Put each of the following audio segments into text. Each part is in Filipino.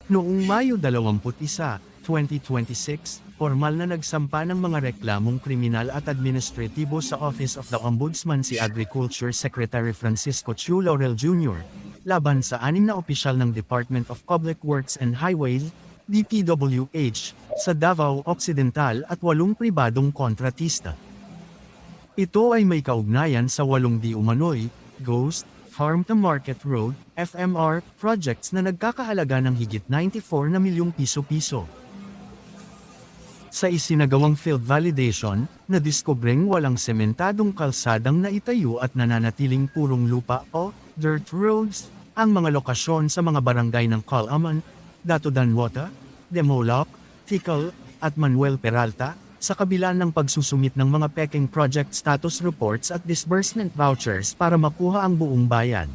Noong Mayo 21, 2026, formal na nagsampa ng mga reklamong kriminal at administratibo sa Office of the Ombudsman si Agriculture Secretary Francisco Chu Laurel Jr. laban sa 6 na opisyal ng Department of Public Works and Highways, DPWH, sa Davao Occidental at 8 pribadong kontratista. Ito ay may kaugnayan sa 8 di umano'y, ghost, Farm to Market Road, FMR, projects na nagkakahalaga ng higit 94 na milyong piso-piso. Sa isinagawang field validation, nadiskobring walang sementadong kalsadang naitayo at nananatiling purong lupa o dirt roads ang mga lokasyon sa mga barangay ng Calaman, Dato Danwota, Demoloc, Tikal, at Manuel Peralta, sa kabila ng pagsusumit ng mga peking project status reports at disbursement vouchers para makuha ang buong bayan.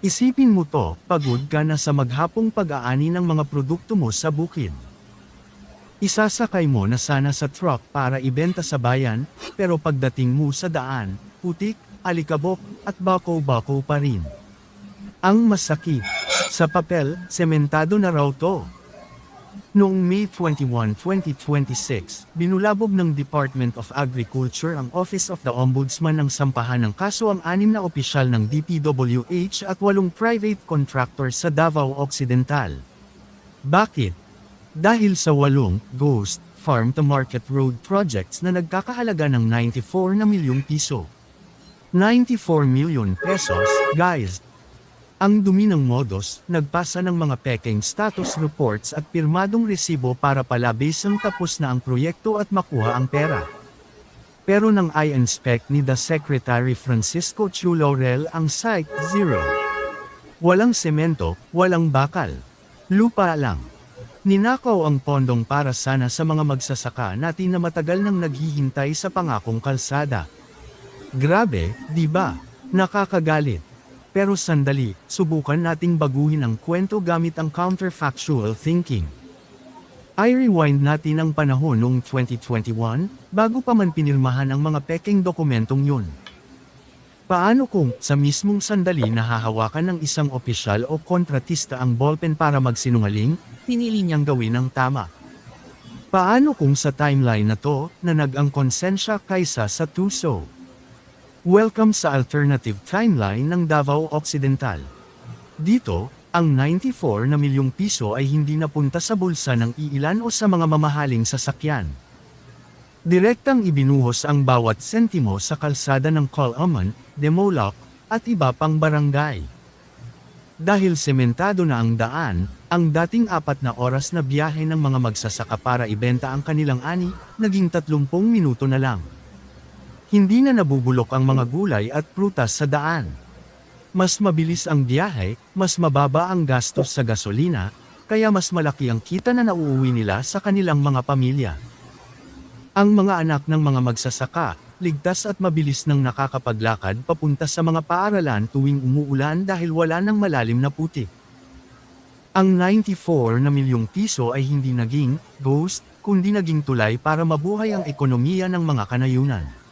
Isipin mo to, pagod ka na sa maghapong pag-aani ng mga produkto mo sa bukid. Isasakay mo na sana sa truck para ibenta sa bayan, pero pagdating mo sa daan, putik, alikabok, at bako-bako pa rin. Ang masakit, sa papel, sementado na raw to. Noong May 21, 2026, binulabog ng Department of Agriculture ang Office of the Ombudsman ng sampahan ng kaso ang 6 na opisyal ng DPWH at 8 private contractors sa Davao Occidental. Bakit? Dahil sa 8 ghost farm to market road projects na nagkakahalaga ng 94 na milyong piso. 94 milyon pesos, guys! Ang dumi ng modus, nagpasa ng mga peking status reports at pirmadong resibo para palabisang tapos na ang proyekto at makuha ang pera. Pero nang i-inspect ni the Secretary Francisco Chu Laurel ang site, zero. Walang semento, walang bakal. Lupa lang. Ninakaw ang pondong para sana sa mga magsasaka natin na matagal nang naghihintay sa pangakong kalsada. Grabe, di ba? Nakakagalit. Pero sandali, subukan nating baguhin ang kwento gamit ang counterfactual thinking. I-rewind natin ang panahon noong 2021, bago pa man pinirmahan ang mga peking dokumentong yun. Paano kung, sa mismong sandali nahahawakan ng isang opisyal o kontratista ang ballpen para magsinungaling, pinili niyang gawin ang tama? Paano kung sa timeline na to, nanag ang konsensya kaysa sa tuso? Welcome sa alternative timeline ng Davao Occidental. Dito, ang 94 na milyong piso ay hindi napunta sa bulsa ng iilan o sa mga mamahaling sasakyan. Direktang ibinuhos ang bawat sentimo sa kalsada ng Calaman, Demoloc, at iba pang barangay. Dahil sementado na ang daan, ang dating 4 na oras na biyahe ng mga magsasaka para ibenta ang kanilang ani, naging 30 minuto na lang. Hindi na nabubulok ang mga gulay at prutas sa daan. Mas mabilis ang biyahe, mas mababa ang gastos sa gasolina, kaya mas malaki ang kita na nauuwi nila sa kanilang mga pamilya. Ang mga anak ng mga magsasaka, ligtas at mabilis nang nakakapaglakad papunta sa mga paaralan tuwing umuulan dahil wala nang malalim na putik. Ang 94 na milyong piso ay hindi naging ghost, kundi naging tulay para mabuhay ang ekonomiya ng mga kanayunan.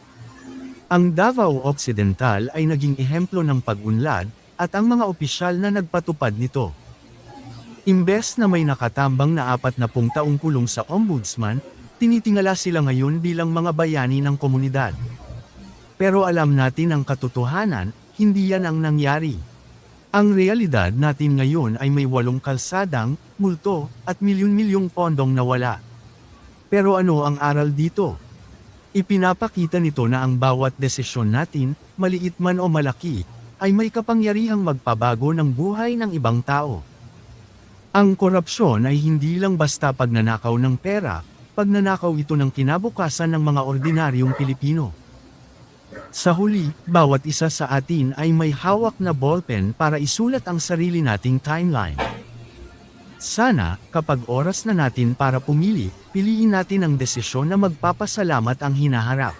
Ang Davao Occidental ay naging ehemplo ng pag-unlad, at ang mga opisyal na nagpatupad nito. Imbes na may nakatambang na 40 taong kulong sa ombudsman, tinitingala sila ngayon bilang mga bayani ng komunidad. Pero alam natin ang katotohanan, hindi yan ang nangyari. Ang realidad natin ngayon ay may 8 kalsadang, multo, at milyon-milyong pondong nawala. Pero ano ang aral dito? Ipinapakita nito na ang bawat desisyon natin, maliit man o malaki, ay may kapangyarihang magpabago ng buhay ng ibang tao. Ang korupsyon ay hindi lang basta pagnanakaw ng pera, pagnanakaw ito ng kinabukasan ng mga ordinaryong Pilipino. Sa huli, bawat isa sa atin ay may hawak na ballpen para isulat ang sarili nating timeline. Sana, kapag oras na natin para pumili, piliin natin ang desisyon na magpapasalamat ang hinaharap.